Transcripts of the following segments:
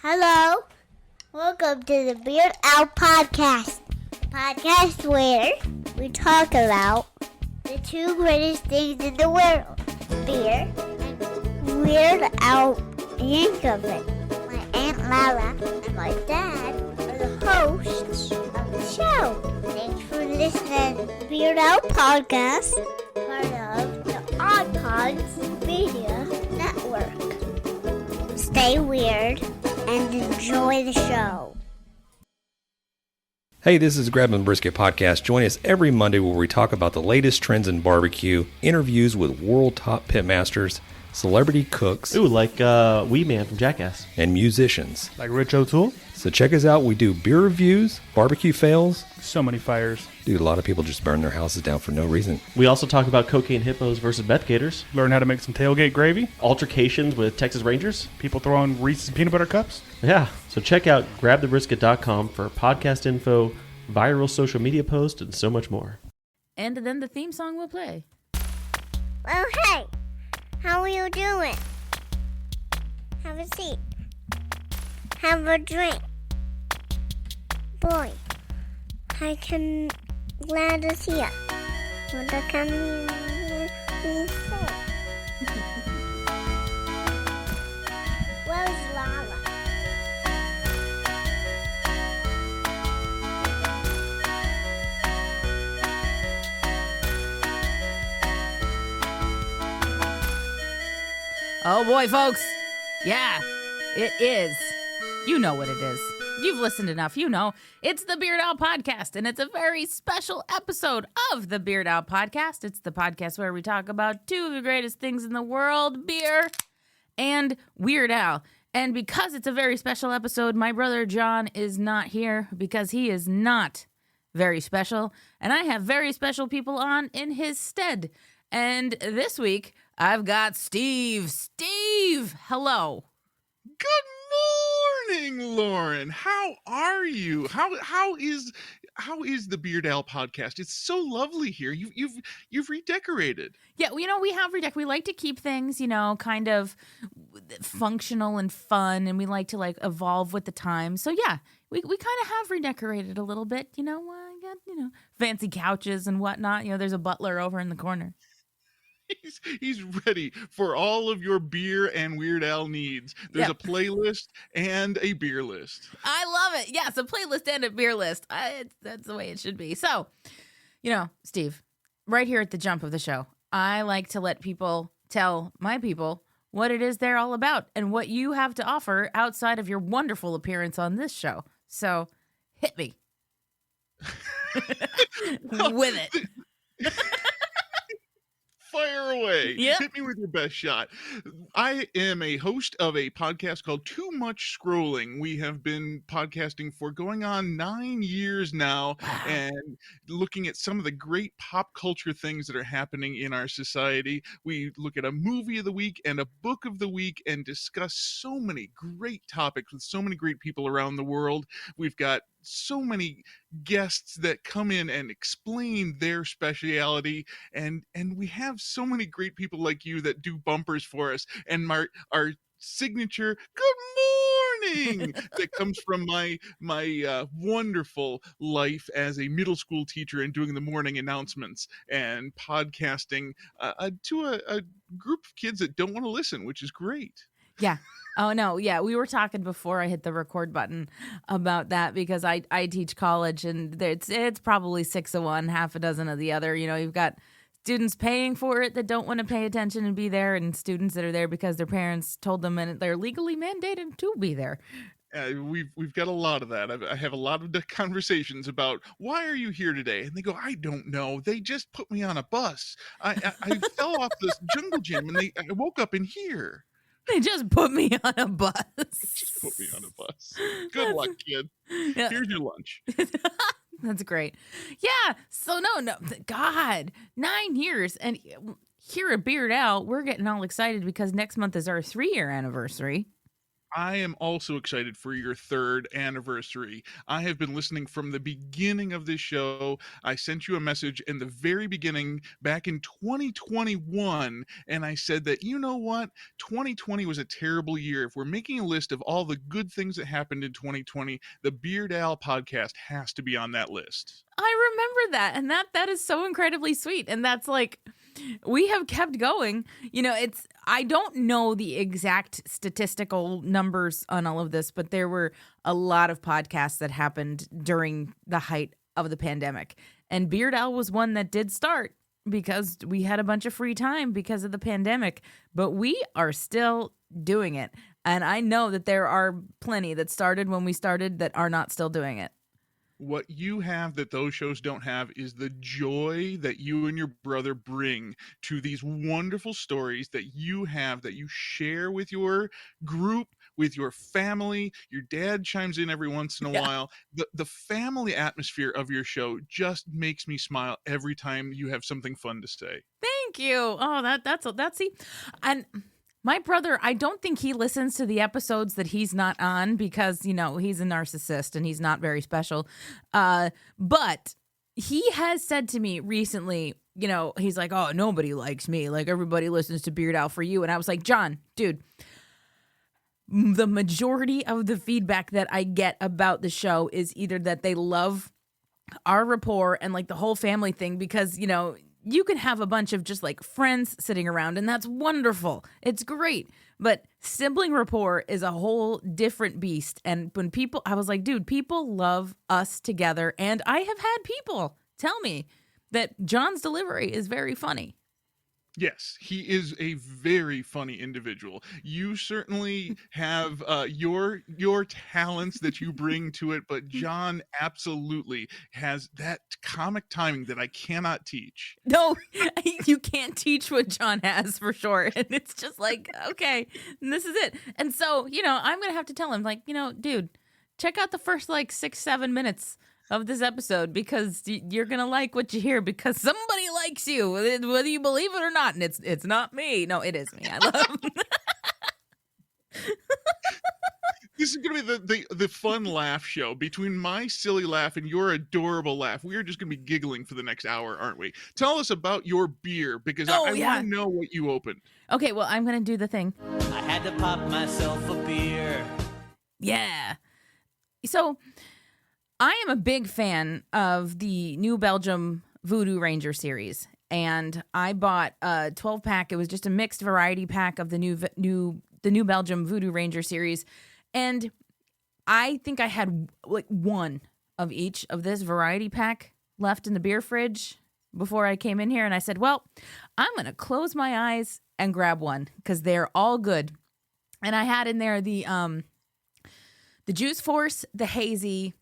Hello, welcome to the Beard Out Podcast. Podcast where we talk about the two greatest things in the world, beer and Weird Al Yankovic. My Aunt Lala and my dad are the hosts of the show. Thanks for listening to the Beard Out Podcast, part of the iPods Media Network. Stay weird and enjoy the show. Hey, this is Grab and Brisket Podcast. Join us every Monday where we talk about the latest trends in barbecue, interviews with world top pitmasters, celebrity cooks, Ooh, like Wee Man from Jackass. and musicians. Like Rich O'Toole? So check us out. We do beer reviews, barbecue fails. So many fires. Dude, a lot of people just burn their houses down for no reason. We also talk about cocaine hippos versus meth gators, Learn how to make some tailgate gravy. altercations with Texas Rangers. People throwing Reese's peanut butter cups. Yeah, so check out grabthebrisket.com for podcast info, viral social media posts, and so much more. And then the theme song will play. Well, hey, how are you doing? Have a seat. Have a drink. Boy, I can glad to see ya. What the can you say? Where's Lala? Oh boy, folks. Yeah, it is. You know what it is. You've listened enough. You know. It's the Beard Out Podcast, and it's a very special episode of the Beard Out Podcast. It's the podcast where we talk about two of the greatest things in the world, beer and Weird Al. And because it's a very special episode, my brother John is not here because he is not very special. And I have very special people on in his stead. And this week, I've got Steve. Steve, hello. Good morning, Lauren. How are you? How is the Beard Al podcast? It's so lovely here. You've redecorated. Yeah, we have we like to keep things, kind of functional and fun, and we like to evolve with the times. So yeah, we kind of have redecorated a little bit. I got fancy couches and whatnot. There's a butler over in the corner. He's ready for all of your beer and Weird Al needs. There's a playlist and a beer list. I love it. Yes, a playlist and a beer list. That's the way it should be. So, Steve, right here at the jump of the show, I like to let people tell my people what it is they're all about and what you have to offer outside of your wonderful appearance on this show. So, hit me. With it. Fire away. Yep. Hit me with your best shot. I am a host of a podcast called Too Much Scrolling. We have been podcasting for going on 9 years now and looking at some of the great pop culture things that are happening in our society. We look at a movie of the week and a book of the week and discuss so many great topics with so many great people around the world. We've got so many guests that come in and explain their speciality, and we have so many great people like you that do bumpers for us, and our signature good morning that comes from my wonderful life as a middle school teacher and doing the morning announcements and podcasting to a group of kids that don't want to listen, which is great. Yeah. Oh, no. Yeah. We were talking before I hit the record button about that because I teach college, and it's probably 6 of one, half a dozen of the other. You've got students paying for it that don't want to pay attention and be there, and students that are there because their parents told them and they're legally mandated to be there. We've got a lot of that. I have a lot of conversations about why are you here today, and they go, I don't know. They just put me on a bus. I fell off this jungle gym, and I woke up in here. They just put me on a bus. Just put me on a bus. Good luck, kid. Yeah. Here's your lunch. That's great. Yeah. So no. God, 9 years, and here at Beard Out, we're getting all excited because next month is our 3-year anniversary. I am also excited for your 3rd anniversary. I have been listening from the beginning of this show. I sent you a message in the very beginning back in 2021, and I said that, you know what? 2020 was a terrible year. If we're making a list of all the good things that happened in 2020, the Beard Al podcast has to be on that list. I remember that, and that is so incredibly sweet. And that's like, we have kept going. You know, I don't know the exact statistical numbers on all of this, but there were a lot of podcasts that happened during the height of the pandemic. And Beard Owl was one that did start because we had a bunch of free time because of the pandemic, but we are still doing it. And I know that there are plenty that started when we started that are not still doing it. What you have that those shows don't have is the joy that you and your brother bring to these wonderful stories that you have, that you share with your group, with your family. Your dad chimes in every once in a while. The family atmosphere of your show just makes me smile every time you have something fun to say. Thank you. Oh, that's see, and my brother, I don't think he listens to the episodes that he's not on because, you know, he's a narcissist and he's not very special. But he has said to me recently, you know, he's like, oh, nobody likes me. Like, everybody listens to Beard Owl for you. And I was like, John, dude, the majority of the feedback that I get about the show is either that they love our rapport and like the whole family thing because, you know, you can have a bunch of just like friends sitting around and that's wonderful. It's great. But sibling rapport is a whole different beast. And when I was like, dude, people love us together. And I have had people tell me that John's delivery is very funny. Yes, he is a very funny individual. You certainly have your talents that you bring to it, but John absolutely has that comic timing that I cannot teach. No, you can't teach what John has for sure. And it's just like, okay, this is it. And so, you know, I'm going to have to tell him, like, you know, dude, check out the first like 6-7 minutes of this episode because you're gonna like what you hear because somebody likes you, whether you believe it or not. And it's not me. No, it is me. I love This is gonna be the fun laugh show between my silly laugh and your adorable laugh. We are just gonna be giggling for the next hour, aren't we? Tell us about your beer because I want to know what you opened. Okay, well, I'm gonna do the thing. I had to pop myself a beer. Yeah. So I am a big fan of the New Belgium Voodoo Ranger series, and I bought a 12-pack. It was just a mixed variety pack of the New Belgium Voodoo Ranger series, and I think I had like one of each of this variety pack left in the beer fridge before I came in here, and I said, well, I'm going to close my eyes and grab one because they're all good. And I had in there the Juice Force, the Hazy,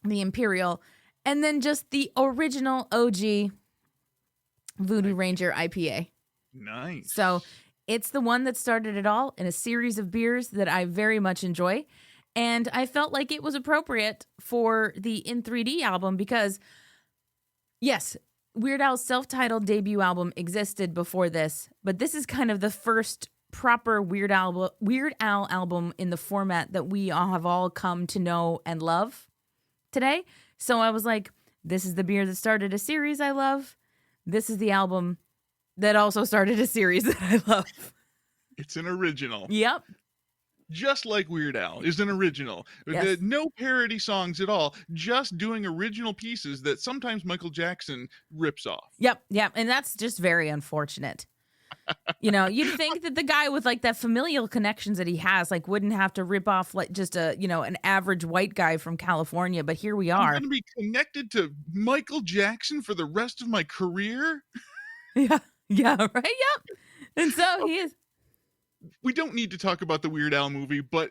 the Imperial, and then just the original OG Voodoo Ranger IPA. Nice. So it's the one that started it all in a series of beers that I very much enjoy. And I felt like it was appropriate for the In 3D album because, yes, Weird Al's self-titled debut album existed before this, but this is kind of the first proper Weird Al album in the format that we all have all come to know and love today. So I was like, this is the beer that started a series I love. This is the album that also started a series that I love. It's an original. Yep. Just like Weird Al is an original. Yes. No parody songs at all. Just doing original pieces that sometimes Michael Jackson rips off. Yep. And that's just very unfortunate. You know, you'd think that the guy with like that familial connections that he has, like, wouldn't have to rip off like just an average white guy from California. But here we are. I'm going to be connected to Michael Jackson for the rest of my career. Yeah, right. Yep. And so he is. We don't need to talk about the Weird Al movie, but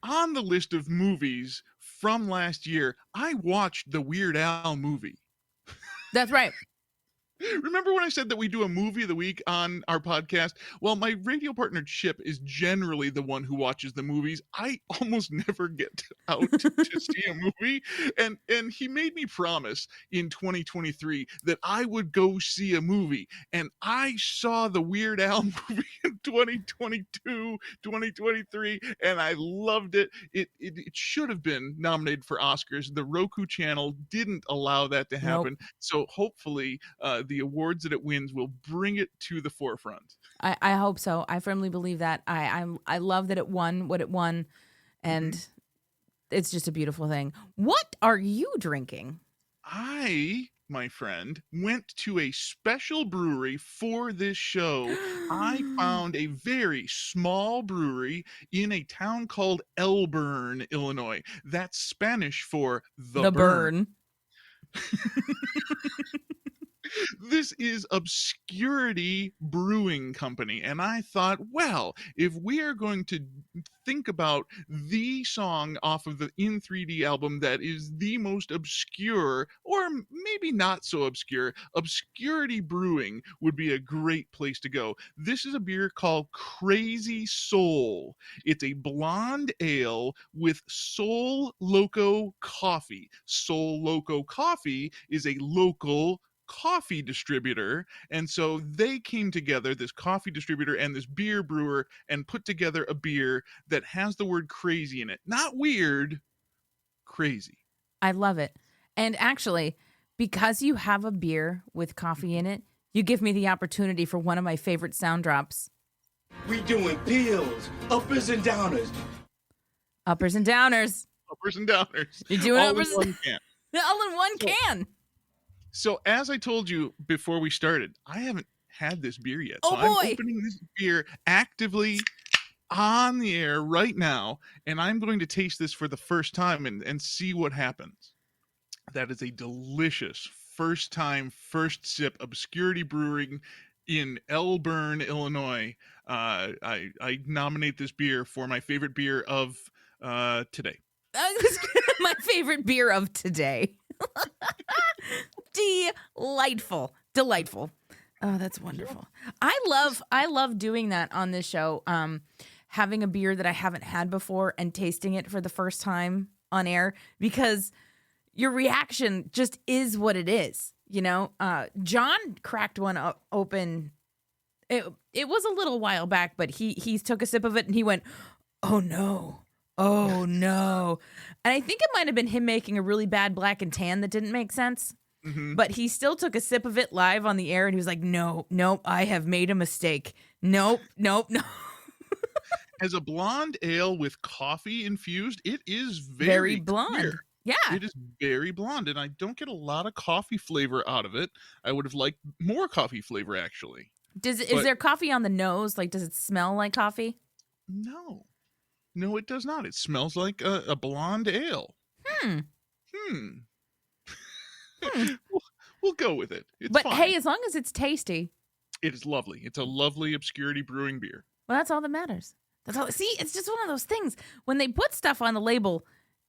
on the list of movies from last year, I watched the Weird Al movie. That's right. Remember when I said that we do a movie of the week on our podcast? Well, my radio partner Chip is generally the one who watches the movies. I almost never get out to see a movie, and he made me promise in 2023 that I would go see a movie, and I saw the Weird Al movie in 2022, 2023, and I loved it. It should have been nominated for Oscars. The Roku channel didn't allow that to happen, so hopefully the awards that it wins will bring it to the forefront. I hope so. I firmly believe that. I love that it won what it won, and it's just a beautiful thing. What are you drinking? I, my friend, went to a special brewery for this show. I found a very small brewery in a town called Elburn, Illinois. That's Spanish for the burn. This is Obscurity Brewing Company, and I thought, well, if we are going to think about the song off of the In 3D album that is the most obscure, or maybe not so obscure, Obscurity Brewing would be a great place to go. This is a beer called Crazy Soul. It's a blonde ale with Soul Loco coffee. Soul Loco coffee is a local coffee distributor, and so they came together, this coffee distributor and this beer brewer, and put together a beer that has the word crazy in it. Not weird, crazy. I love it. And actually, because you have a beer with coffee in it, you give me the opportunity for one of my favorite sound drops. We doing pills, uppers and downers. Uppers and downers. Uppers and downers. You're doing all uppers in one can. All in one can. So as I told you before we started, I haven't had this beer yet. Oh, so I'm boy. opening this beer actively on the air right now, and I'm going to taste this for the first time and see what happens. That is a delicious first time, first sip Obscurity Brewing in Elburn, Illinois. I nominate this beer for my favorite beer of today. My favorite beer of today. Delightful. Oh, that's wonderful. I love doing that on this show. Having a beer that I haven't had before and tasting it for the first time on air, because your reaction just is what it is. You know, John cracked one open. It was a little while back, but he took a sip of it and he went, "Oh no. Oh no." And I think it might have been him making a really bad black and tan that didn't make sense. Mm-hmm. But he still took a sip of it live on the air and he was like, nope, I have made a mistake. Nope. As a blonde ale with coffee infused, it is very blonde. Clear. Yeah. It is very blonde, and I don't get a lot of coffee flavor out of it. I would have liked more coffee flavor, actually. Is there coffee on the nose? Like, does it smell like coffee? No, it does not. It smells like a blonde ale. We'll go with it. It's fine. Hey, as long as it's tasty. It is lovely. It's a lovely Obscurity Brewing beer. Well, that's all that matters. That's all. See, it's just one of those things. When they put stuff on the label,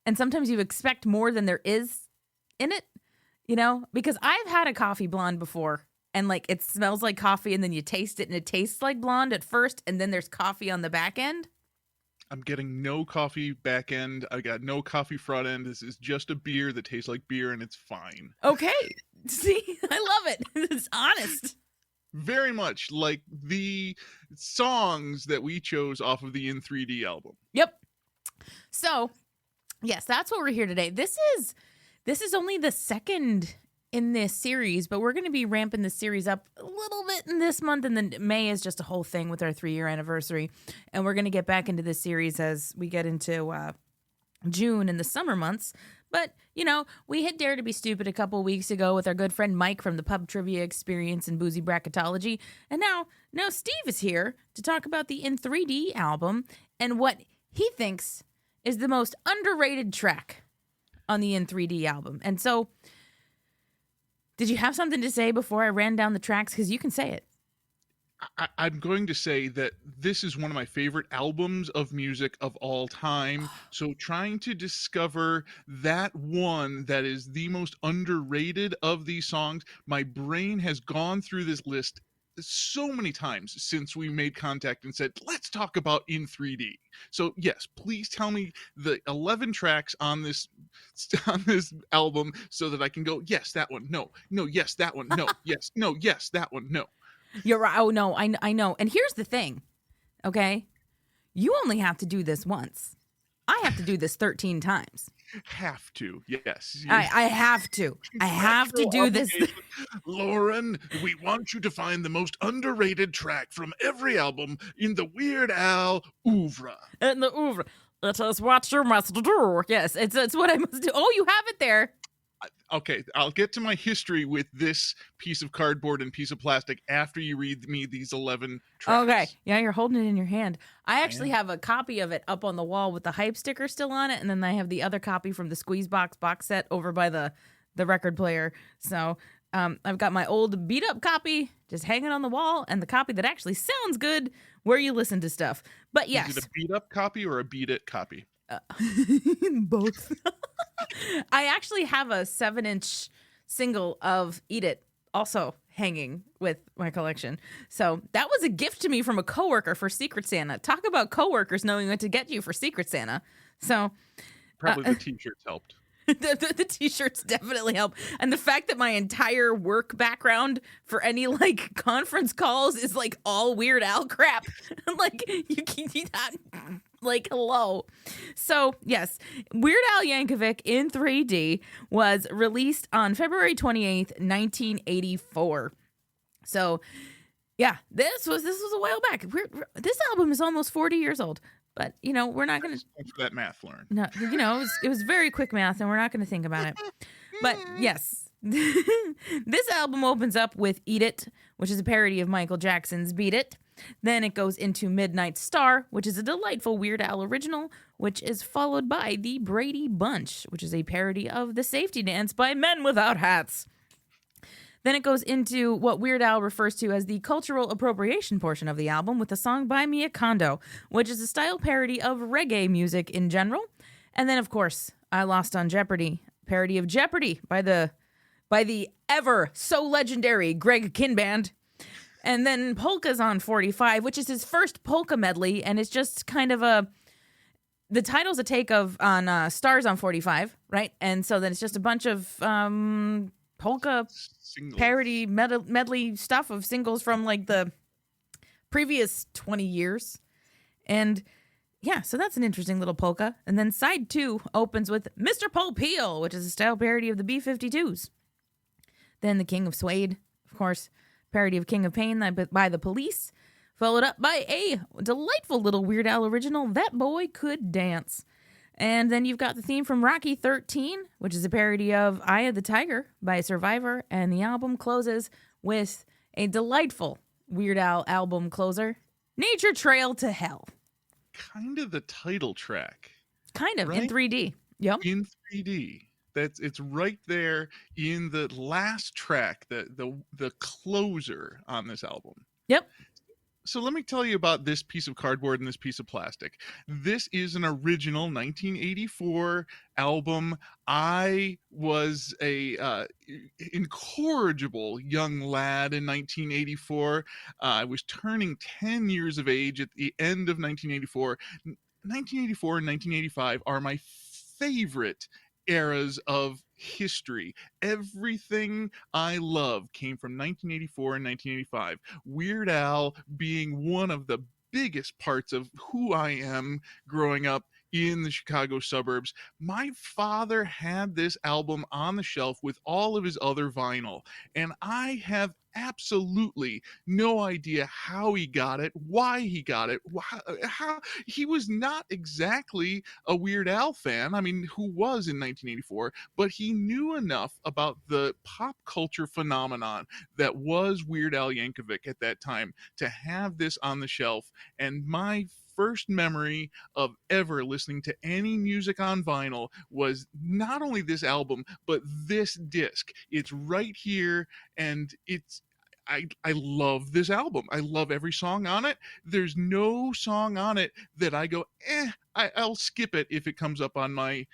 and sometimes you expect more than there is in it, you know? Because I've had a coffee blonde before, and like it smells like coffee, and then you taste it, and it tastes like blonde at first, and then there's coffee on the back end. I'm getting no coffee back end. I got no coffee front end. This is just a beer that tastes like beer, and it's fine. Okay. See, I love it. It's honest. Very much like the songs that we chose off of the In 3D album. Yep. So, yes, that's what we're here today. This is only the second in this series, but we're going to be ramping the series up a little bit in this month, and then May is just a whole thing with our 3-year anniversary, and we're going to get back into this series as we get into June and the summer months. But, you know, we had Dare to Be Stupid a couple weeks ago with our good friend Mike from the Pub Trivia Experience and Boozy Bracketology, and now Steve is here to talk about the In 3D album and what he thinks is the most underrated track on the In 3D album. And so, did you have something to say before I ran down the tracks? Because you can say it. I'm going to say that this is one of my favorite albums of music of all time. So trying to discover that one that is the most underrated of these songs, my brain has gone through this list so many times since we made contact and said, let's talk about In 3D. So yes, please tell me the 11 tracks on this album so that I can go, yes, that one, no, yes, that one, no, yes, no, yes, that one, no. You're right. Oh no, I know. And here's the thing, okay? You only have to do this once. I have to do this 13 times. Have to, yes. I have to. I have to do this. Lauren, we want you to find the most underrated track from every album in the Weird Al oeuvre. In the oeuvre. Let us watch your must do. Yes, it's what I must do. Oh, you have it there. Okay, I'll get to my history with this piece of cardboard and piece of plastic after you read me these 11 tracks. Okay. Yeah, you're holding it in your hand. I actually have a copy of it up on the wall with the hype sticker still on it, and then I have the other copy from the Squeeze box set over by the record player. So I've got my old beat up copy just hanging on the wall, and the copy that actually sounds good where you listen to stuff. But yes. Is it a beat up copy or a beat it copy? Both. I actually have a 7-inch single of Eat It also hanging with my collection. So that was a gift to me from a coworker for Secret Santa. Talk about coworkers knowing what to get you for Secret Santa. So probably the t-shirts helped. The t-shirts definitely help. And the fact that my entire work background for any like conference calls is like all Weird Al crap. Like you can't like hello. So yes, Weird Al Yankovic in 3D was released on February 28th, 1984. So yeah, this was a while back. This album is almost 40 years old. But, you know, we're not going to... Thanks for that math, Lauren. No, you know, it was very quick math, and we're not going to think about it. But, yes, this album opens up with Eat It, which is a parody of Michael Jackson's Beat It. Then it goes into Midnight Star, which is a delightful Weird Al original, which is followed by The Brady Bunch, which is a parody of The Safety Dance by Men Without Hats. Then it goes into what Weird Al refers to as the cultural appropriation portion of the album with a song by Mia Kondo, which is a style parody of reggae music in general. And then, of course, I Lost on Jeopardy, parody of Jeopardy by the ever so legendary Greg Kinband. And then Polka's on 45, which is his first polka medley, and it's just kind of the title's a take on Stars on 45, right? And so then it's just a bunch of polka singles. Parody medley stuff of singles from like the previous 20 years. And yeah, so that's an interesting little polka. And then side 2 opens with Mr. Paul Peel, which is a style parody of the B-52s. Then The King of Suede, of course, parody of King of Pain by The Police, followed up by a delightful little Weird Al original, That Boy Could Dance. And then you've got the theme from Rocky 13, which is a parody of Eye of the Tiger by Survivor. And the album closes with a delightful Weird Al album closer, Nature Trail to Hell. Kind of the title track. Kind of, right? in 3D. Yep. In 3D. It's right there in the last track, the closer on this album. Yep. So let me tell you about this piece of cardboard and this piece of plastic. This is an original 1984 album. I was a incorrigible young lad in 1984. I was turning 10 years of age at the end of 1984. 1984 and 1985 are my favorite eras of history. Everything I love came from 1984 and 1985. Weird Al being one of the biggest parts of who I am growing up in the Chicago suburbs. My father had this album on the shelf with all of his other vinyl, and I have absolutely no idea how he got it, why he got it, how he was not exactly a Weird Al fan. I mean, who was in 1984, but he knew enough about the pop culture phenomenon that was Weird Al Yankovic at that time to have this on the shelf. And my first memory of ever listening to any music on vinyl was not only this album, but this disc. It's right here, and I love this album. I love every song on it. There's no song on it that I go, I'll skip it if it comes up on my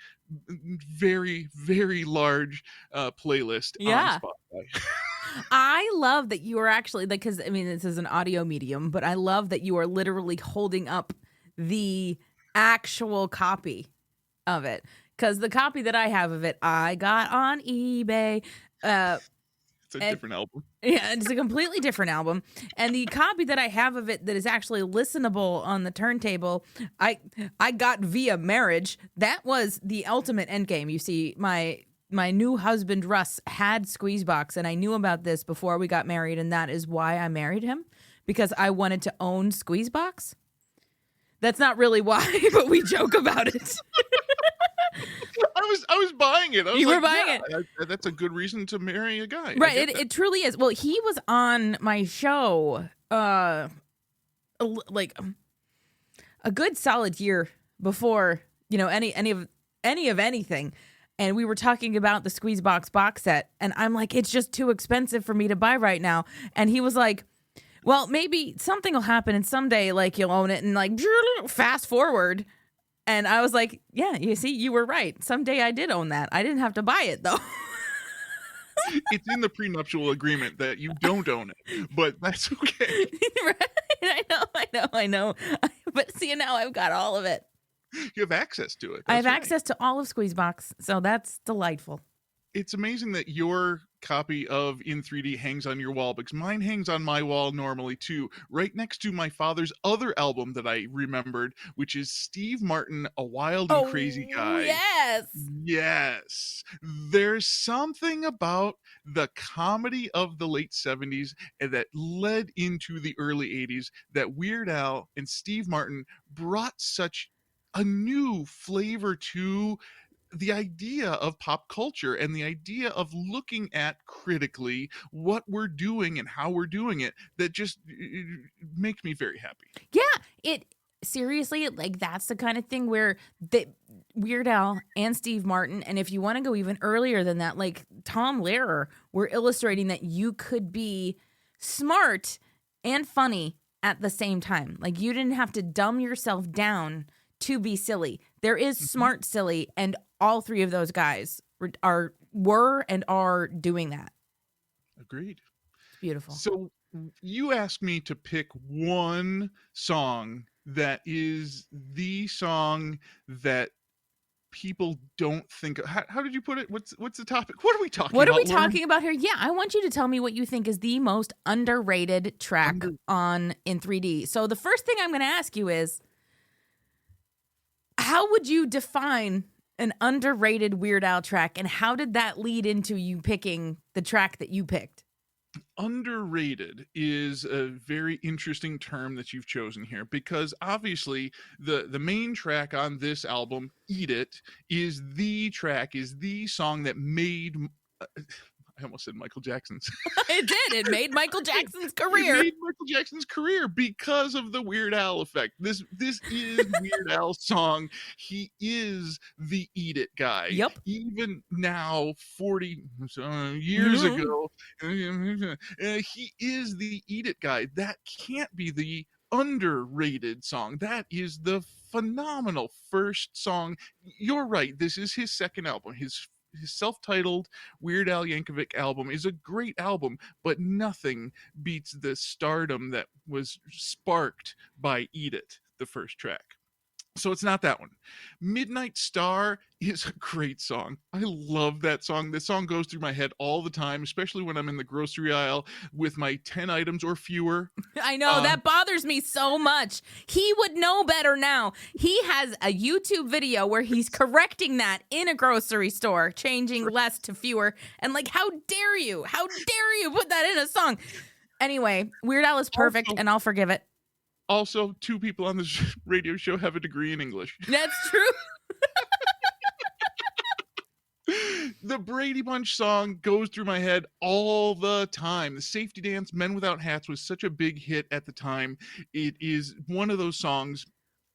very, very large playlist Yeah. on Spotify. I love that you are actually, like, because I mean, this is an audio medium, but I love that you are literally holding up the actual copy of it. Because the copy that I have of it, I got on eBay. It's a different album. Yeah, it's a completely different album. And the copy that I have of it that is actually listenable on the turntable, I got via marriage. That was the ultimate endgame. You see, my new husband, Russ, had Squeezebox, and I knew about this before we got married, and that is why I married him, because I wanted to own Squeezebox. That's not really why, but we joke about it. I was buying it. You were buying it. That's a good reason to marry a guy. Right, it truly is. Well, he was on my show like a good solid year before, any of anything. And we were talking about the Squeezebox box set, and I'm like, it's just too expensive for me to buy right now. And he was like, well, maybe something will happen and someday like you'll own it, and like fast forward. And I was like, yeah, you see, you were right. Someday I did own that. I didn't have to buy it, though. It's in the prenuptial agreement that you don't own it, but that's okay. Right? I know. But see, now I've got all of it. You have access to it. I have That's right. access to all of Squeezebox, so that's delightful. It's amazing that your copy of In 3D hangs on your wall, because mine hangs on my wall normally too, right next to my father's other album that I remembered, which is Steve Martin, A Wild and Crazy Guy. Yes. Yes. There's something about the comedy of the late 70s and that led into the early 80s that Weird Al and Steve Martin brought such a new flavor to the idea of pop culture and the idea of looking at critically what we're doing and how we're doing it, that just makes me very happy. Yeah, it seriously, like, that's the kind of thing where Weird Al and Steve Martin, and if you want to go even earlier than that, like Tom Lehrer, were illustrating that you could be smart and funny at the same time. Like, you didn't have to dumb yourself down to be silly. There is smart silly, and all three of those guys were and are doing that. Agreed. It's beautiful. So you asked me to pick one song that is the song that people don't think of. How did you put it? What's the topic? What are we talking about? What are we Lauren? talking about here? Yeah, I want you to tell me what you think is the most underrated track on In 3D. So the first thing I'm going to ask you is, how would you define an underrated Weird Al track, and how did that lead into you picking the track that you picked? Underrated is a very interesting term that you've chosen here, because obviously the main track on this album, Eat It, is the song that made I almost said Michael Jackson's. It did. It made Michael Jackson's It career. made Michael Jackson's career because of the Weird Al effect. This is Weird Al's song. He is the Eat It guy. Yep. Even now, 40 years ago, he is the Eat It guy. That can't be the underrated song. That is the phenomenal first song. You're right. This is his second album. His self-titled Weird Al Yankovic album is a great album, but nothing beats the stardom that was sparked by Eat It, the first track. So it's not that one. Midnight Star is a great song. I love that song. This song goes through my head all the time, especially when I'm in the grocery aisle with my 10 items or fewer. I know, that bothers me so much. He would know better now. He has a YouTube video where he's correcting that in a grocery store, changing less to fewer. And like, how dare you? How dare you put that in a song? Anyway, Weird Al is perfect, and I'll forgive it. Also, 2 people on this radio show have a degree in English. That's true. The Brady Bunch song goes through my head all the time. The Safety Dance, Men Without Hats, was such a big hit at the time. It is one of those songs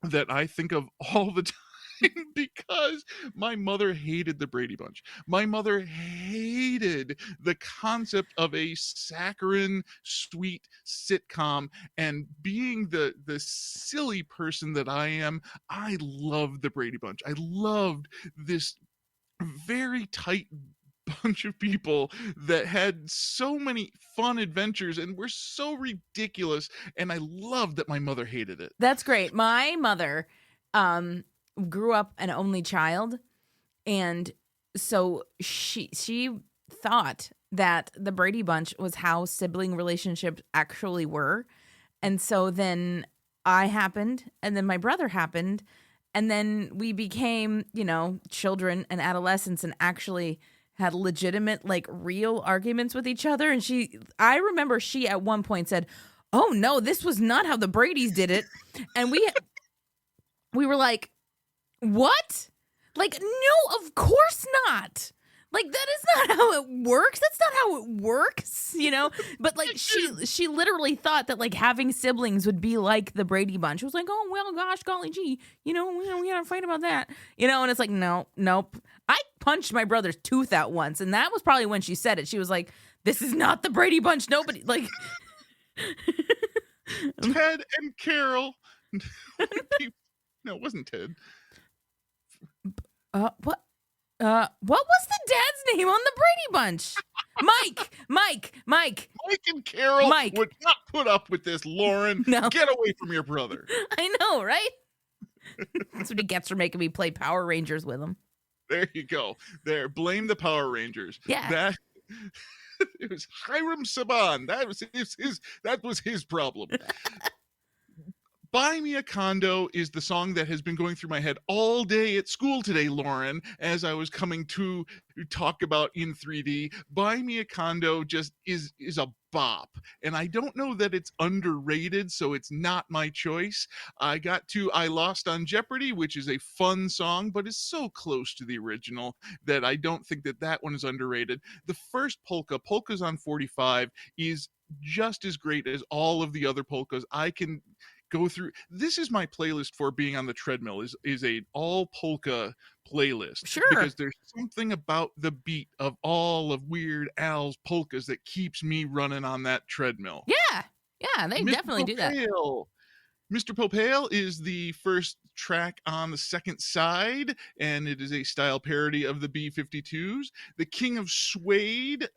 that I think of all the time. because my mother hated the Brady Bunch. My mother hated the concept of a saccharine, sweet sitcom. And being the silly person that I am, I loved the Brady Bunch. I loved this very tight bunch of people that had so many fun adventures and were so ridiculous, and I loved that my mother hated it. That's great. My mother grew up an only child, and so she thought that the Brady Bunch was how sibling relationships actually were. And so then I happened, and then my brother happened, and then we became, children and adolescents and actually had legitimate, like, real arguments with each other. And I remember she at one point said, "Oh no, this was not how the Bradys did it." And we were like, "What? Like, no, of course not. Like, that is not how it works. That's not how it works, But, like, she literally thought that, like, having siblings would be like the Brady Bunch. It was like, oh, well, gosh, golly gee, we had a fight about that, and it's like, no, nope. I punched my brother's tooth out once, and that was probably when she said it. She was like, this is not the Brady Bunch. Nobody, like... Ted and Carol. No, it wasn't Ted. What? What was the dad's name on the Brady Bunch? Mike and Carol Mike. would not put up with this, Lauren. No. Get away from your brother. I know, right? That's what he gets for making me play Power Rangers with him. There you go. There, blame the Power Rangers. Yeah. It was Hiram Saban. That was his problem. Buy Me a Condo is the song that has been going through my head all day at school today, Lauren, as I was coming to talk about in 3D. Buy Me a Condo just is a bop. And I don't know that it's underrated, so it's not my choice. I got to I Lost on Jeopardy, which is a fun song, but is so close to the original that I don't think that one is underrated. The first Polkas on 45, is just as great as all of the other polkas. I can go through. This is my playlist for being on the treadmill, is a all polka playlist. Sure. Because there's something about the beat of all of Weird Al's polkas that keeps me running on that treadmill. Yeah, they definitely do that. Mr. Popale is the first track on the second side, and it is a style parody of the B-52s. The King of Suede,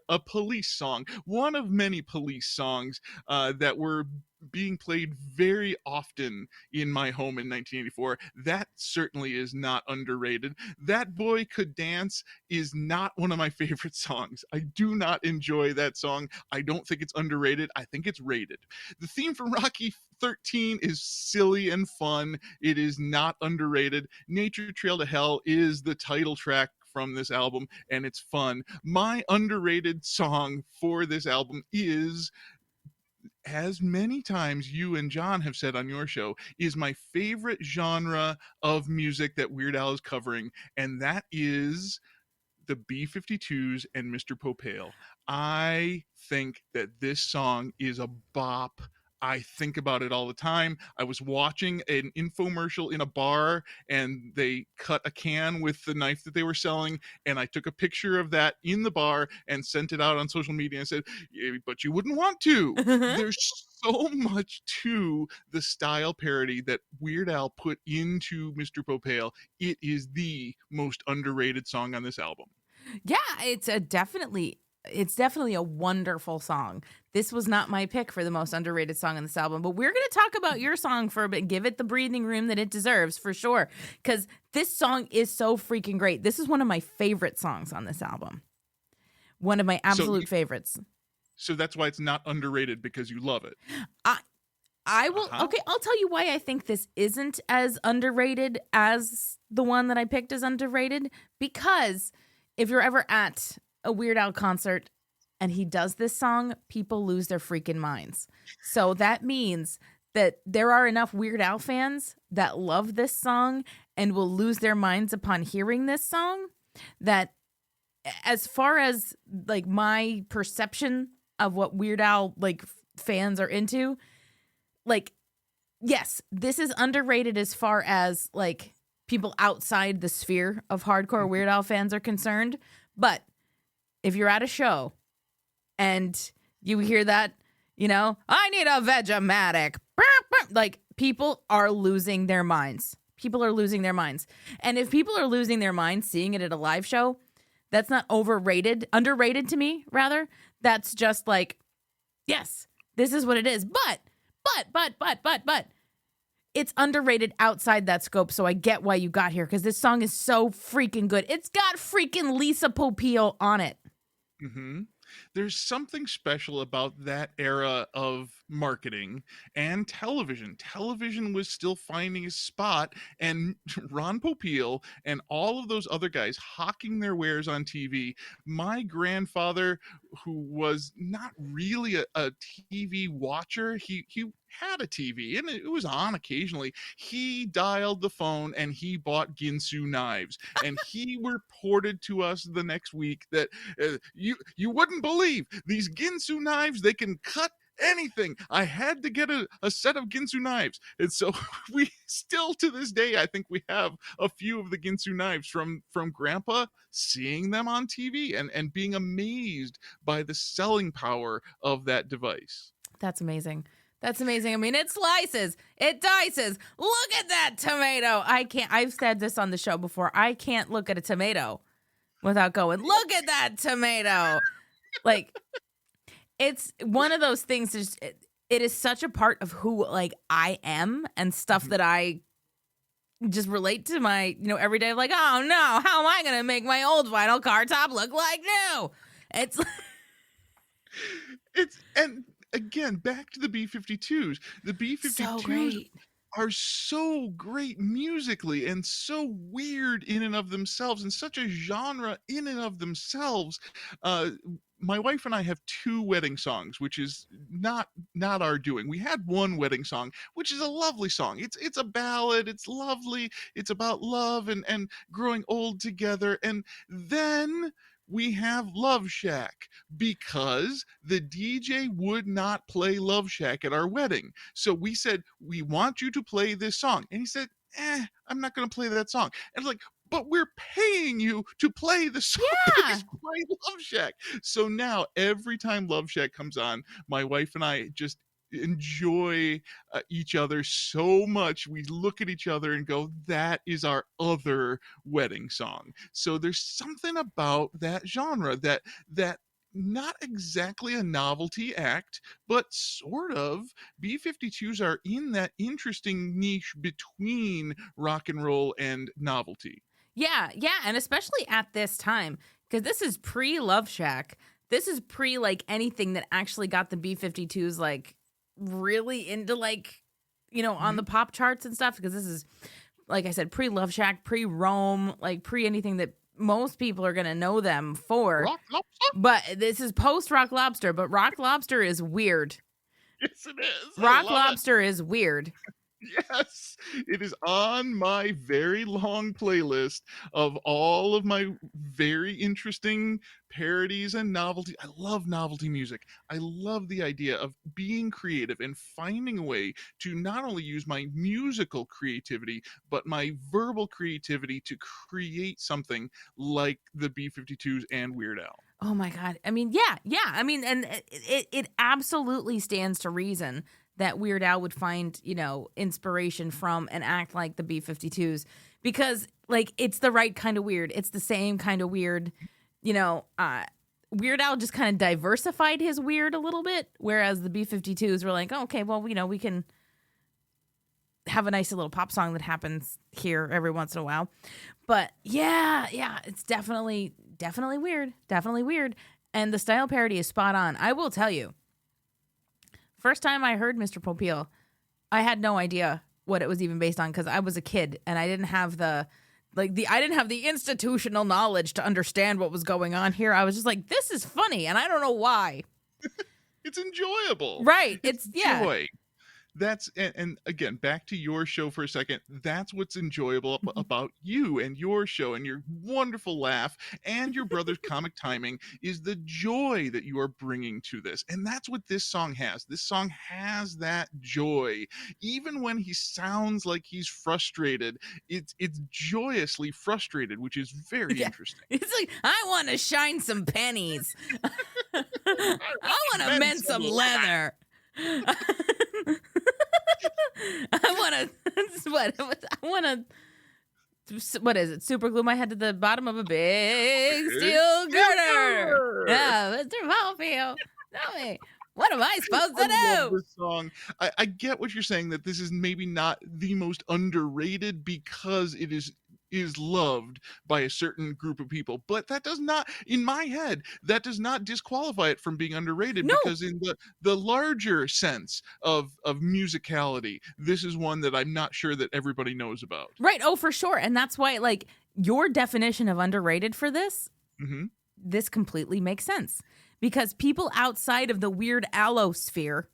a police song, one of many police songs that were being played very often in my home in 1984. That certainly is not underrated. That Boy Could Dance is not one of my favorite songs. I do not enjoy that song. I don't think it's underrated. I think it's rated. The theme from Rocky 13 is silly and fun. It is not underrated. Nature Trail to Hell is the title track from this album, and it's fun. My underrated song for this album is, as many times you and John have said on your show, is my favorite genre of music that Weird Al is covering, and that is the B-52s and Mr. Popale. I think that this song is a bop. I think about it all the time. I was watching an infomercial in a bar, and they cut a can with the knife that they were selling, and I took a picture of that in the bar and sent it out on social media and said, but you wouldn't want to. There's so much to the style parody that Weird Al put into Mr. Popale. It is the most underrated song on this album. Yeah, it's definitely a wonderful song. This was not my pick for the most underrated song on this album, but we're going to talk about your song for a bit. Give it the breathing room that it deserves, for sure, because this song is so freaking great. This is one of my favorite songs on this album. One of my absolute favorites. So that's why it's not underrated, because you love it. I will. Okay, I'll tell you why I think this isn't as underrated as the one that I picked as underrated. Because if you're ever at a Weird Al concert and he does this song, people lose their freaking minds. So that means that there are enough Weird Al fans that love this song and will lose their minds upon hearing this song, that as far as like my perception of what Weird Al like fans are into, like, yes, this is underrated as far as like people outside the sphere of hardcore Weird Al fans are concerned. But if you're at a show and you hear that, I need a Vegematic. Like, people are losing their minds. People are losing their minds. And if people are losing their minds seeing it at a live show, that's not underrated to me, rather. That's just like, yes, this is what it is. But, it's underrated outside that scope, so I get why you got here, because this song is so freaking good. It's got freaking Lisa Popeil on it. Mm-hmm. There's something special about that era of marketing and television. Television was still finding a spot, and Ron Popeil and all of those other guys hawking their wares on TV. My grandfather, who was not really a TV watcher, he had a TV and it was on occasionally. He dialed the phone and he bought Ginsu knives, and he reported to us the next week that you wouldn't believe these Ginsu knives, they can cut anything. I had to get a set of Ginsu knives. And so we still, to this day, I think we have a few of the Ginsu knives from Grandpa, seeing them on TV and being amazed by the selling power of that device. That's amazing. That's amazing. I mean, it slices, it dices. Look at that tomato. I've said this on the show before. I can't look at a tomato without going, look at that tomato. Like, it's one of those things. It is such a part of who, like, I am, and stuff that I just relate to my, everyday, like, oh no, how am I going to make my old vinyl car top look like new? And again, back to the B-52s. The B-52s so great. are so great musically and so weird in and of themselves, and such a genre in and of themselves. My wife and I have 2 wedding songs, which is not our doing. We had one wedding song, which is a lovely song. It's a ballad. It's lovely. It's about love and growing old together. And then we have Love Shack, because the DJ would not play Love Shack at our wedding. So we said, we want you to play this song. And he said, I'm not going to play that song. And it's like, but we're paying you to play the song. Yeah. Play Love Shack. So now every time Love Shack comes on, my wife and I just enjoy each other so much. We look at each other and go, that is our other wedding song. So there's something about that genre that not exactly a novelty act, but sort of. B-52s are in that interesting niche between rock and roll and novelty. Yeah, and especially at this time, because this is pre-Love Shack. This is pre, like, anything that actually got the B-52s, like, really into, like, on the pop charts and stuff, because this is, like I said, pre-Love Shack, pre-Rome, like, pre-anything that most people are going to know them for. Rock Lobster? But this is post-Rock Lobster, but Rock Lobster is weird. Yes, it is. Rock Lobster is weird. Yes, it is on my very long playlist of all of my very interesting parodies and novelty. I love novelty music. I love the idea of being creative and finding a way to not only use my musical creativity, but my verbal creativity to create something like the B-52s and Weird Al. Oh my God. I mean, yeah. I mean, and it absolutely stands to reason that Weird Al would find, inspiration from an act like the B-52s, because, like, it's the right kind of weird. It's the same kind of weird. Weird Al just kind of diversified his weird a little bit, whereas the B-52s were like, oh, okay, well, we can have a nice little pop song that happens here every once in a while. But yeah, it's definitely weird. Definitely weird. And the style parody is spot on. I will tell you, first time I heard Mr. Popeil, I had no idea what it was even based on, because I was a kid and I didn't have the institutional knowledge to understand what was going on here. I was just like, this is funny, and I don't know why. It's enjoyable. Right. It's yeah. Joy. that's and again, back to your show for a second. That's what's enjoyable about you and your show and your wonderful laugh and your brother's comic timing is the joy that you are bringing to this. And that's what this song has. This song has that joy. Even when he sounds like he's frustrated, it's joyously frustrated, which is very interesting. It's like, I want to shine some pennies. I want to mend some leather. I want to what is it? Super glue my head to the bottom of a big steel girder. Yeah, Mr. Caulfield, tell me, what am I supposed to I love do? this song. I get what you're saying, that this is maybe not the most underrated because it is loved by a certain group of people, but that does not, in my head, that does not disqualify it from being underrated. No. Because in the larger sense of musicality, this is one that I'm not sure that everybody knows about. Right. Oh, for sure. And that's why, like, your definition of underrated for this, this completely makes sense. Because people outside of the Weird Al sphere,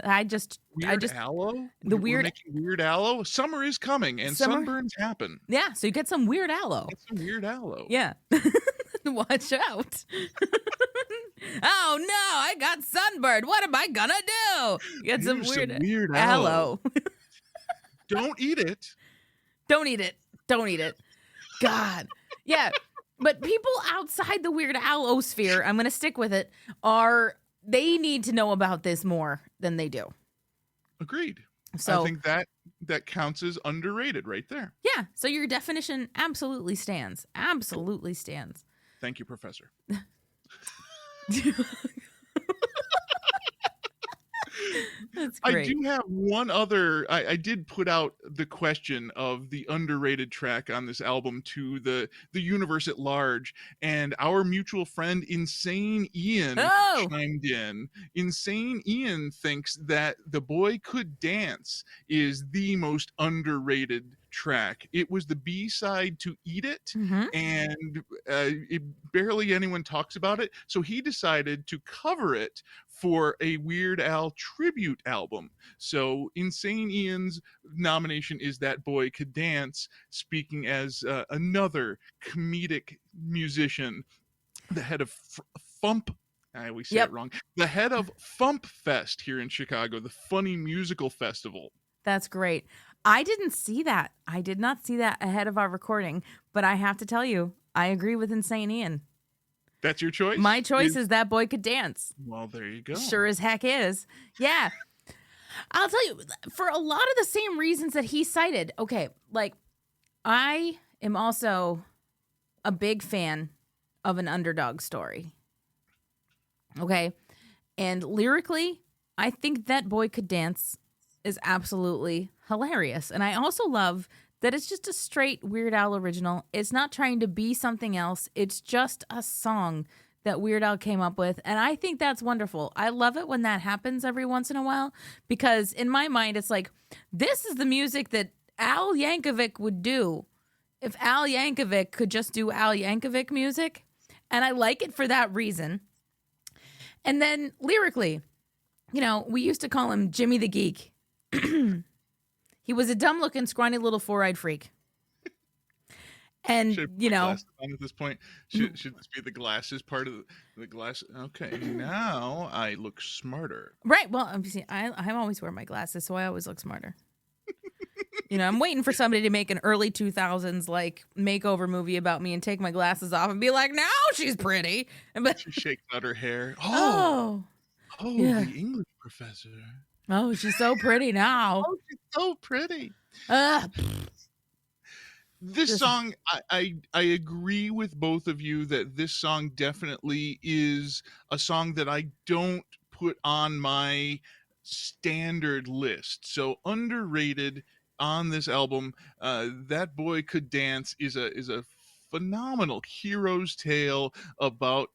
Weird Aloe? The We're Weird making Weird Aloe? Summer is coming and sunburns happen. Yeah, so you get some Weird Aloe. Get some Weird Aloe. Yeah. Watch out. Oh no, I got sunburned. What am I gonna do? Get some Here's weird aloe. aloe. Don't eat it. Don't eat it. Don't eat it. God. Yeah. But people outside the Weird Aloe sphere, I'm gonna stick with it, they need to know about this more than they do. Agreed. So I think that counts as underrated right there. yeah, so your definition absolutely stands. Absolutely stands. Thank you, Professor. That's I great. do have one other. I did put out the question of the underrated track on this album to the universe at large, and our mutual friend Insane Ian chimed in. Insane Ian thinks that The Boy Could Dance is the most underrated track. It was the B-side to Eat It, and barely anyone talks about it, so he decided to cover it for a Weird Al tribute album. So Insane Ian's nomination is That Boy Could Dance, speaking as another comedic musician, the head of Fump. I always say it wrong. The head of Fump Fest here in Chicago, the funny musical festival. That's great. I didn't see that. I did not see that ahead of our recording, but I have to tell you, I agree with Insane Ian. That's your choice? My choice is That Boy Could Dance. Well, there you go. Sure as heck is. Yeah. I'll tell you, for a lot of the same reasons that he cited. Okay, like, I am also a big fan of an underdog story. Okay? And lyrically, I think That Boy Could Dance is absolutely hilarious. And I also love that it's just a straight Weird Al original. It's not trying to be something else. It's just a song that Weird Al came up with. And I think that's wonderful. I love it when that happens every once in a while, because in my mind, it's like, this is the music that Al Yankovic would do if Al Yankovic could just do Al Yankovic music. And I like it for that reason. And then lyrically, you know, we used to call him Jimmy the Geek. He was a dumb-looking, scrawny little four-eyed freak. And, you know... At this point, should this be the glasses part of the glass? Okay, now I look smarter. Right, well, I always wear my glasses, so I always look smarter. You know, I'm waiting for somebody to make an early 2000s, like, makeover movie about me and take my glasses off and be like, now she's pretty. But she shakes out her hair. Oh, yeah. The English professor. Oh, she's so pretty now. Oh, she's so pretty. This song, I agree with both of you that this song definitely is a song that I don't put on my standard list. So underrated on this album, That Boy Could Dance is a phenomenal hero's tale about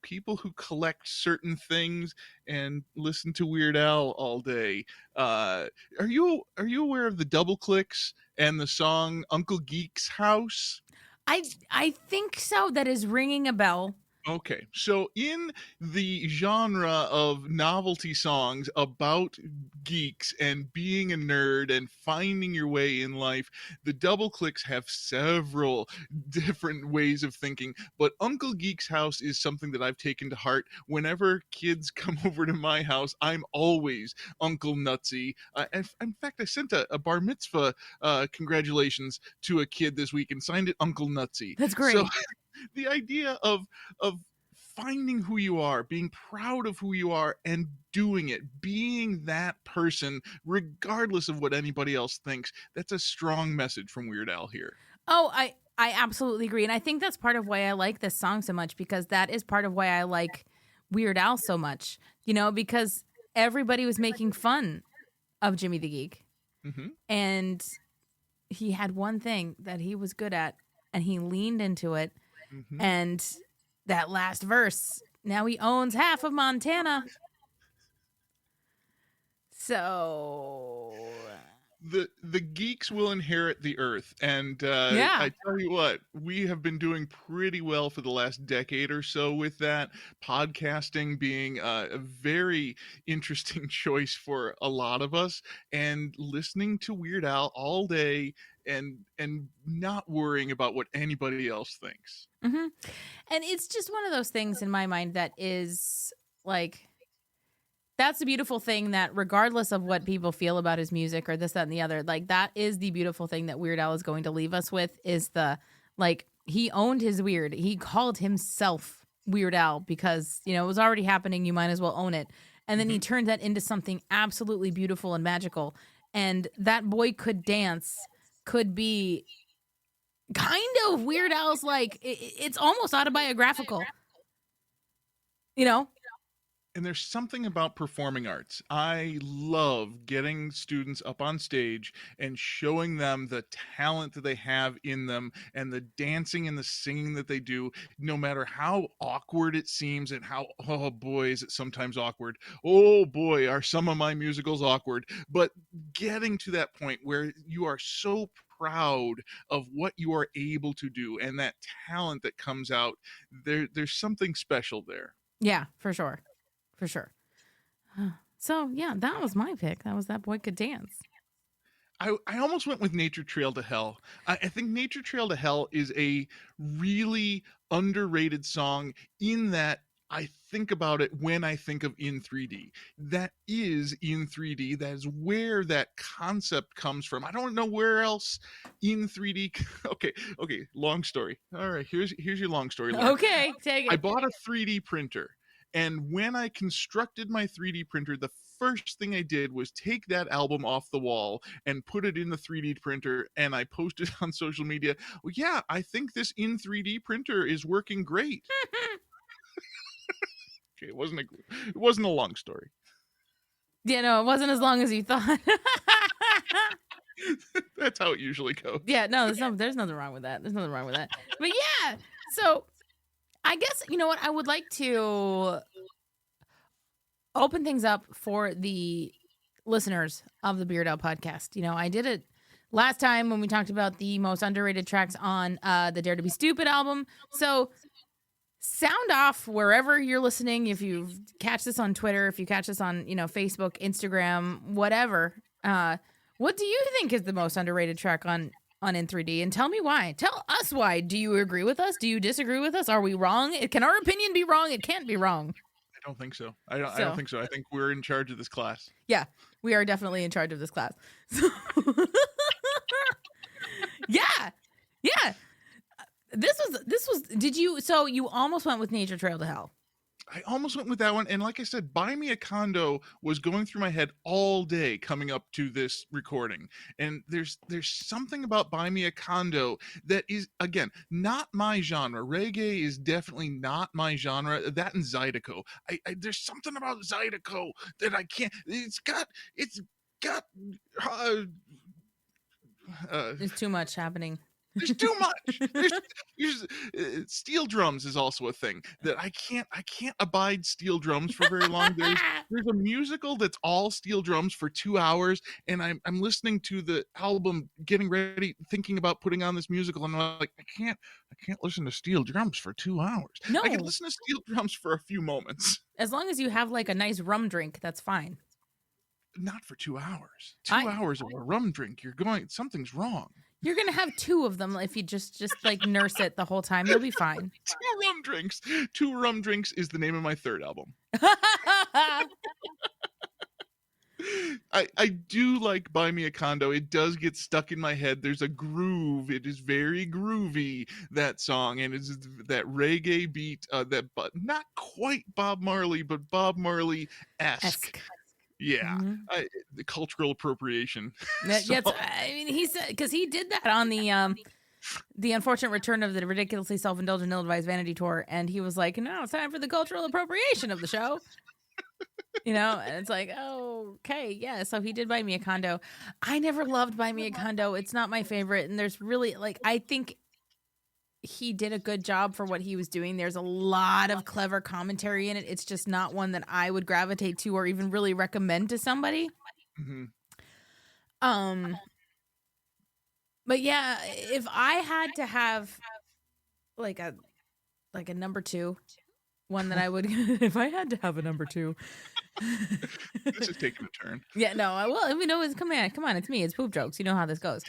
people who collect certain things and listen to Weird Al all day. Are you aware of the Double Clicks and the song Uncle Geek's House? I think so. That is ringing a bell. Okay, so in the genre of novelty songs about geeks and being a nerd and finding your way in life, the Double Clicks have several different ways of thinking. But Uncle Geek's house is something that I've taken to heart. Whenever kids come over to my house, I'm always Uncle Nutsy. In fact, I sent a bar mitzvah congratulations to a kid this week and signed it Uncle Nutsy. That's great. So the idea of finding who you are, being proud of who you are, and doing it, being that person, regardless of what anybody else thinks. That's a strong message from Weird Al here. Oh, I absolutely agree. And I think that's part of why I like this song so much, because that is part of why I like Weird Al so much, because everybody was making fun of Jimmy the Geek. Mm-hmm. And he had one thing that he was good at, and he leaned into it. Mm-hmm. And that last verse, now he owns half of Montana. So the geeks will inherit the earth, and Yeah. I tell you what, we have been doing pretty well for the last decade or so with that, podcasting being a very interesting choice for a lot of us, and listening to Weird Al all day and not worrying about what anybody else thinks. Mm-hmm. And it's just one of those things in my mind that is like, that's the beautiful thing, that regardless of what people feel about his music or this, that, and the other, like, that is the beautiful thing that Weird Al is going to leave us with, is he owned his weird. He called himself Weird Al because, it was already happening. You might as well own it. And then he turned that into something absolutely beautiful and magical. And That Boy Could Dance could be kind of Weird Al's, it's almost autobiographical, And there's something about performing arts. I love getting students up on stage and showing them the talent that they have in them, and the dancing and the singing that they do, no matter how awkward it seems, and how, oh boy, is it sometimes awkward. Oh boy, are some of my musicals awkward. But getting to that point where you are so proud of what you are able to do and that talent that comes out, there's something special there. Yeah, for sure. For sure. So, yeah, that was my pick. That was That Boy Could Dance. I almost went with Nature Trail to Hell. I think Nature Trail to Hell is a really underrated song, in that I think about it when I think of In 3D. That is In 3D. That is where that concept comes from. I don't know where else In 3D. Okay, long story. All right, here's your long story. Lauren. Okay, take it. I bought a 3D printer. And when I constructed my 3D printer, the first thing I did was take that album off the wall and put it in the 3D printer, and I posted on social media, well, yeah, I think this In 3D printer is working great. Okay, it wasn't a long story. Yeah, no, it wasn't as long as you thought. That's how it usually goes. Yeah, no, there's nothing wrong with that. There's nothing wrong with that. But yeah, so I guess, you know what, I would like to open things up for the listeners of the Beard Al podcast. I did it last time when we talked about the most underrated tracks on the Dare to Be Stupid album. So sound off wherever you're listening. If you catch this on Twitter, if you catch this on, Facebook, Instagram, whatever, what do you think is the most underrated track on In 3D? And tell me why. Tell us why. Do you agree with us? Do you disagree with us? Are we wrong? Can our opinion be wrong? It can't be wrong. I don't think so. I don't think so. I think we're in charge of this class. Yeah, we are definitely in charge of this class. So yeah. This was, so you almost went with Nature Trail to Hell. I almost went with that one. And like I said, Buy Me a Condo was going through my head all day coming up to this recording. And there's something about Buy Me a Condo that is, again, not my genre. Reggae is definitely not my genre. That and Zydeco. There's something about Zydeco that I can't, it's got There's too much happening. There's too much. Steel drums is also a thing that I can't abide steel drums for very long. There's a musical that's all steel drums for 2 hours, and I'm listening to the album, getting ready, thinking about putting on this musical, and I'm like, I can't listen to steel drums for 2 hours. No. I can listen to steel drums for a few moments. As long as you have like a nice rum drink, that's fine. Not for 2 hours. 2 hours of a rum drink. Something's wrong. You're gonna have 2 of them if you just like nurse it the whole time. You'll be fine. 2 rum drinks. 2 rum drinks is the name of my third album. I do like Buy Me a Condo. It does get stuck in my head. There's a groove. It is very groovy, that song, and it's that reggae beat, but not quite Bob Marley, but Bob Marley-esque. Yeah, Mhm. The cultural appropriation. Yes, I mean, he said, because he did that on the Unfortunate Return of the Ridiculously Self-Indulgent Ill-Advised Vanity Tour, and he was like, "No, it's time for the cultural appropriation of the show." You know, and it's like, oh, okay, yeah. So he did Buy Me a Condo. I never loved Buy Me a Condo. It's not my favorite, and there's really I think he did a good job for what he was doing. There's a lot of clever commentary in it. It's just not one that I would gravitate to or even really recommend to somebody. Mm-hmm. But yeah, if I had to have like a number 2, one that I would, if I had to have a number 2. This is taking a turn. Yeah, no, well, we know it's come on, it's me, it's poop jokes. You know how this goes.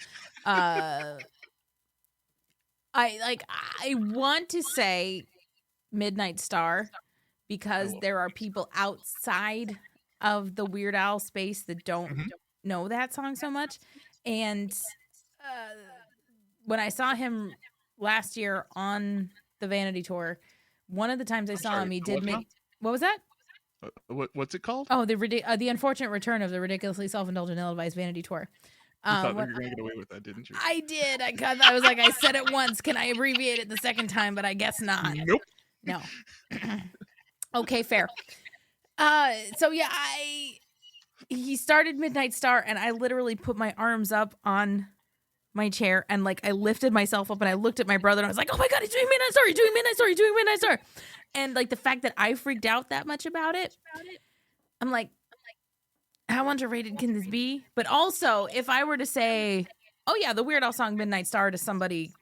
I want to say Midnight Star because there are people outside of the Weird Al space that don't know that song so much. And when I saw him last year on the Vanity Tour, one of the times I saw him, he did make. What was that? What's it called? Oh, the Unfortunate Return of the Ridiculously Self-Indulgent Ill-Advised Vanity Tour. You thought you were going to get away with that, didn't you? I did. I was like, I said it once. Can I abbreviate it the second time? But I guess not. Nope. No. Okay, fair. So yeah, he started Midnight Star, and I literally put my arms up on my chair, and I lifted myself up, and I looked at my brother, and I was like, oh my God, he's doing Midnight Star, he's doing Midnight Star, he's doing Midnight Star. And the fact that I freaked out that much about it, I'm like, how underrated can this be? But also, if I were to say, oh yeah, the Weird Al song Midnight Star to somebody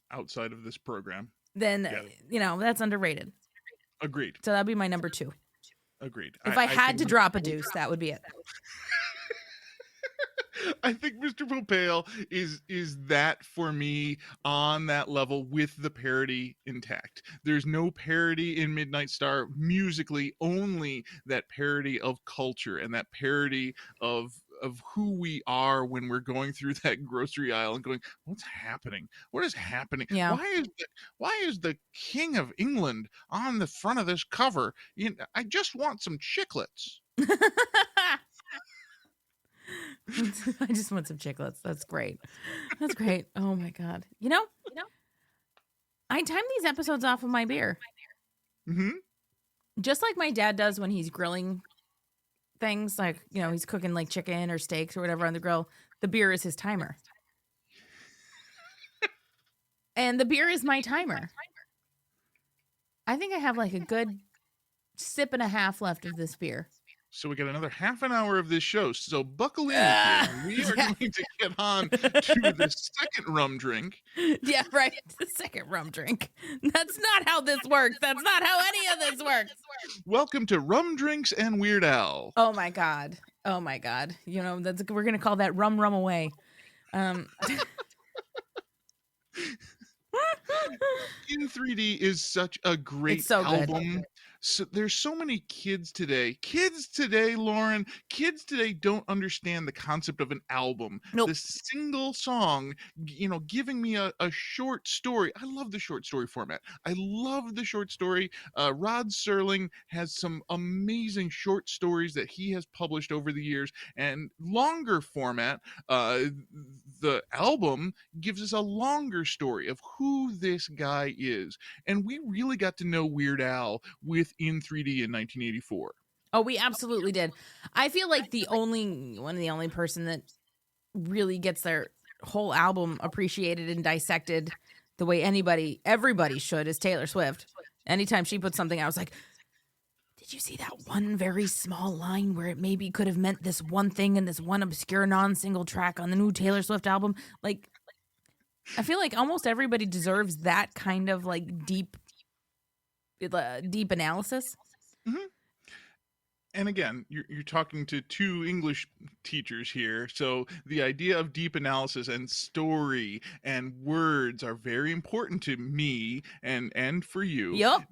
outside of this program, then, that's underrated. Agreed. So that'd be my number 2. Agreed. If I had to drop a deuce, that would be it. I think Mr. Popale is that for me on that level with the parody intact. There's no parody in Midnight Star musically, only that parody of culture and that parody of who we are when we're going through that grocery aisle and going, what's happening? What is happening? Yeah. Why is the King of England on the front of this cover? I just want some chiclets. I just want some chiclets. That's great. That's great. Oh my God. I time these episodes off of my beer. Mm-hmm. Just like my dad does when he's grilling things, he's cooking chicken or steaks or whatever on the grill. The beer is his timer. And the beer is my timer. I think I have a good sip and a half left of this beer. So we got another half an hour of this show. So buckle in, kids. We are going to get on to the second rum drink. Yeah, right. The second rum drink. That's not how this works. That's not how any of this works. Welcome to Rum Drinks and Weird Al. Oh my God. Oh my God. We're gonna call that rum away. In 3D is such a great album. Good. So there's so many kids today, Lauren, kids today don't understand the concept of an album. Nope. The single song, giving me a short story. I love the short story format. I love the short story. Rod Serling has some amazing short stories that he has published over the years, and longer format. The album gives us a longer story of who this guy is. And we really got to know Weird Al with In 3D in 1984. Oh, we absolutely did. I feel like one of the only person that really gets their whole album appreciated and dissected the way everybody should is Taylor Swift. Anytime she puts something out, I was like, did you see that one very small line where it maybe could have meant this one thing in this one obscure non-single track on the new Taylor Swift album? Like, I feel like almost everybody deserves that kind of like deep analysis. Mm-hmm. And again, you're talking to two English teachers here, so the idea of deep analysis and story and words are very important to me and for you. Yep.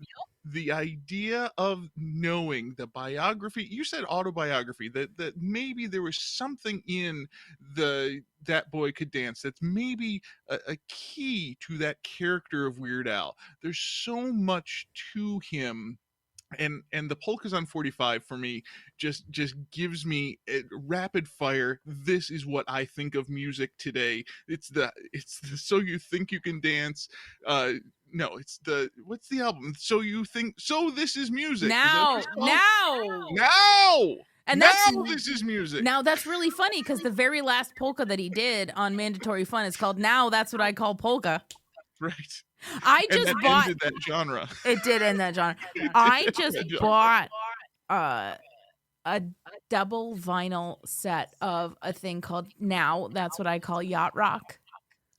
The idea of knowing the biography, you said autobiography, that maybe there was something in That Boy Could Dance that's maybe a key to that character of Weird Al. There's so much to him. And the Polkas on 45 for me just gives me a rapid fire. This is what I think of music today. It's the So You Think You Can Dance. No, it's what's the album? So This Is Music. Now. And now that's, this is music. Now that's really funny because the very last polka that he did on Mandatory Fun is called Now That's What I Call Polka. Right. I And just that bought ended that genre. It did end that genre. I just bought a double vinyl set of a thing called Now That's What I Call Yacht Rock.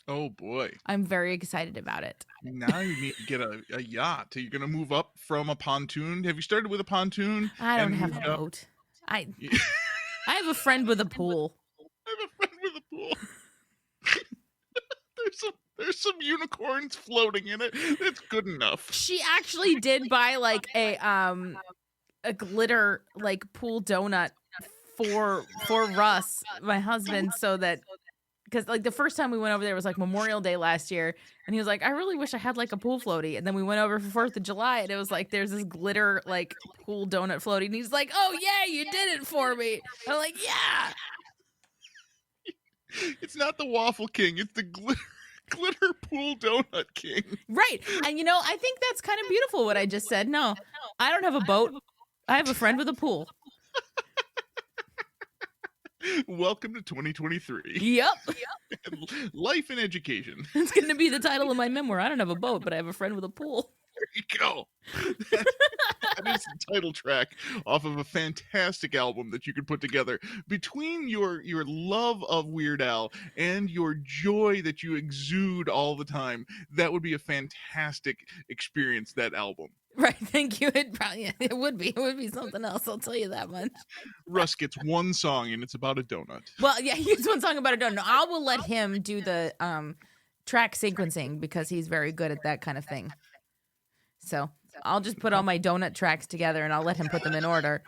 Oh boy. I'm very excited about it. Now you need to get a yacht. You're gonna move up from a pontoon. Have you started with a pontoon? I don't and have a moved up? boat. I have a friend with a pool. I have a friend with a pool. There's some unicorns floating in it. It's good enough. She actually did buy like a glitter like pool donut for Russ, my husband, so that because like the first time we went over there was like Memorial Day last year, and he was like, I really wish I had like a pool floaty. And then we went over for 4th of July, and it was like there's this glitter like pool donut floaty, and he's like, oh yeah, you did it for me. I'm like, yeah. It's not the Waffle King. It's the glitter pool donut king. Right. And I think that's kind of beautiful what I just said. No, I don't have a boat. I have a friend with a pool. Welcome to 2023. Yep. Life and education. It's going to be the title of my memoir. I don't have a boat, but I have a friend with a pool. There you go. That is the title track off of a fantastic album that you could put together. Between your love of Weird Al and your joy that you exude all the time, that would be a fantastic experience, that album. Right, thank you. It would be something else, I'll tell you that much. Russ gets one song and it's about a donut. Well, yeah, he gets one song about a donut. I will let him do the track sequencing because he's very good at that kind of thing. So I'll just put all my donut tracks together and I'll let him put them in order.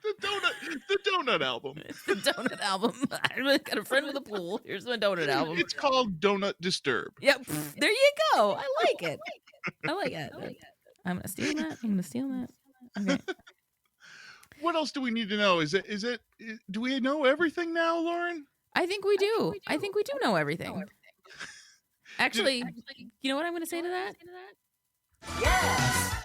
The donut album. It's the donut album. I got a friend with a pool. Here's my donut album. It's called Donut Disturb. Yep. There you go. I like it. I'm gonna steal that. Okay. What else do we need to know? Do we know everything now, Lauren? I think we do. I think we do know everything. Actually, you know what I'm gonna say to that? Yes.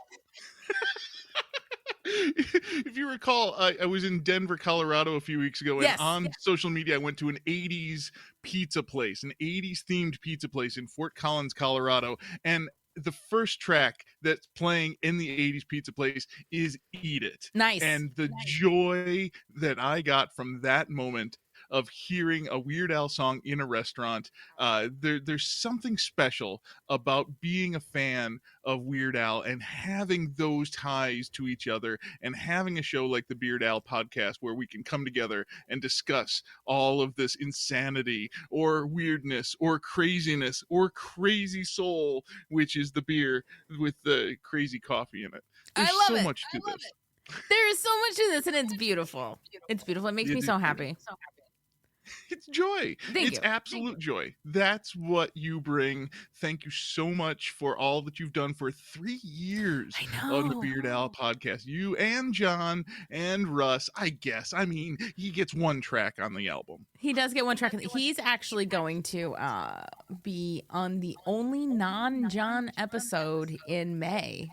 If you recall, I was in Denver, Colorado a few weeks ago, and Yes. on social media, I went to an 80s pizza place, an 80s themed pizza place in Fort Collins, Colorado. And the first track that's playing in the 80s pizza place is Eat It. Nice. And the joy that I got from that moment of hearing a Weird Al song in a restaurant, there's something special about being a fan of Weird Al and having those ties to each other and having a show like the Beard Al podcast where we can come together and discuss all of this insanity or weirdness or craziness or crazy soul, which is the beer with the crazy coffee in it. There's I love so it. much to this. There is so much to this, and it's beautiful. It's beautiful. It makes me so happy. It's joy. Thank It's you. absolute joy. That's what you bring. Thank you so much for all that you've done for 3 years I know. on the Beard Al podcast. You and John and Russ, I guess. I mean, he gets one track on the album. He does get one track. He's actually going to be on the only non-John episode in May.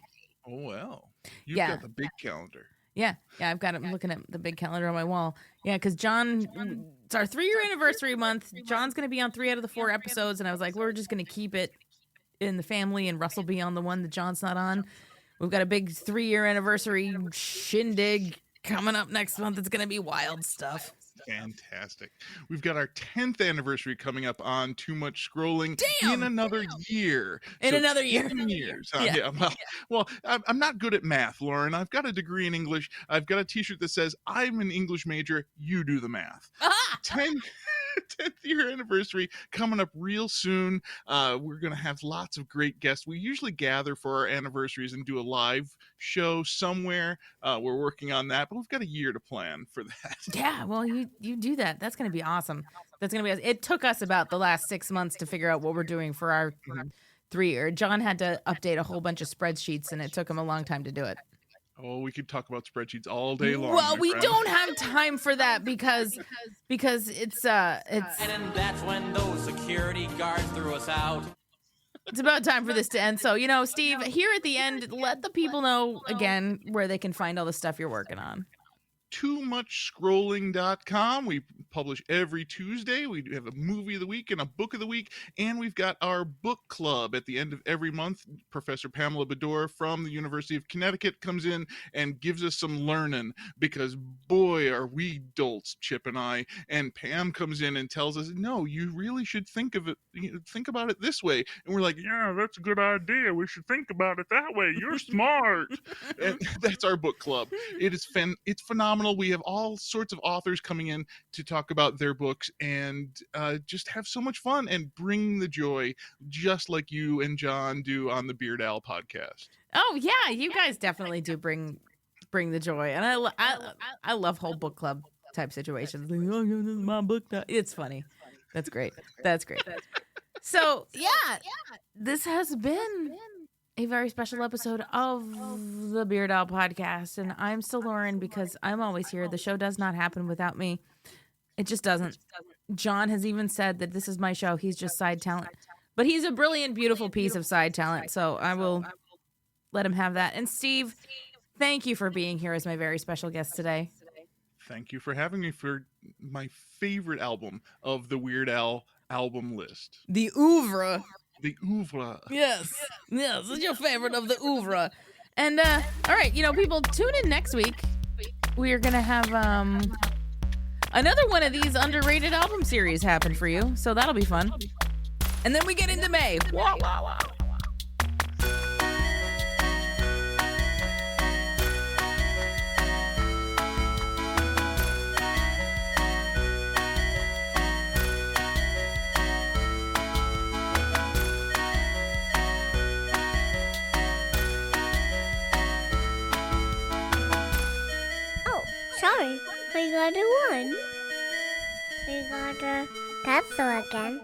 Oh, well. You've Yeah. got the big calendar. Yeah, I've got it. I'm looking at the big calendar on my wall. Yeah, because John, it's our 3-year anniversary month. John's going to be on 3 out of the 4 episodes, and I was like, we're just going to keep it in the family, and Russell be on the one that John's not on. We've got a big 3-year anniversary shindig coming up next month. It's going to be wild stuff. Fantastic. We've got our 10th anniversary coming up on Too Much Scrolling Damn! in another year. In another year. 10 years. Yeah. Well, I'm not good at math, Lauren. I've got a degree in English. I've got a t-shirt that says, I'm an English major. You do the math. 10th year anniversary coming up real soon. We're going to have lots of great guests. We usually gather for our anniversaries and do a live show somewhere. We're working on that, but we've got a year to plan for that. Yeah, well, you do that. That's going to be awesome. That's going to be awesome. It took us about the last 6 months to figure out what we're doing for our 3-year. John had to update a whole bunch of spreadsheets, and it took him a long time to do it. Oh, we could talk about spreadsheets all day long. Well, we friend. don't have time for that because it's And that's when those security guards threw us out. it's about time for this to end. So, Steve, here at the end, let the people know again where they can find all the stuff you're working on. TooMuchScrolling.com. We publish every Tuesday. We have a movie of the week and a book of the week, and we've got our book club at the end of every month. Professor Pamela Bedore from the University of Connecticut comes in and gives us some learning, because boy, are we dolts, Chip and I. And Pam comes in and tells us, no, you really should think about it this way. And we're like, yeah, that's a good idea. We should think about it that way. You're smart. And that's our book club. It's phenomenal. We have all sorts of authors coming in to talk about their books and just have so much fun and bring the joy, just like you and John do on the Beard Owl podcast. Oh yeah, you guys definitely do bring the joy, and I love whole book club type situations. Like, oh, this is my book now. It's funny. That's great. So yeah, this has been a very special episode of the Beard Owl podcast, and I'm still Lauren because I'm always here. The show does not happen without me. It just doesn't. John has even said that this is my show. He's just side talent, but he's a brilliant, beautiful piece of side talent. So I will let him have that. And Steve, thank you for being here as my very special guest today. Thank you for having me for my favorite album of the Weird Al album list. The oeuvre. The oeuvre. Yes, it's your favorite of the oeuvre. And all right, people, tune in next week. We are gonna have another one of these underrated album series happen for you, so that'll be fun. And then we get into May. Wah, wah, wah. Sorry, we got a 1. We got a capital again.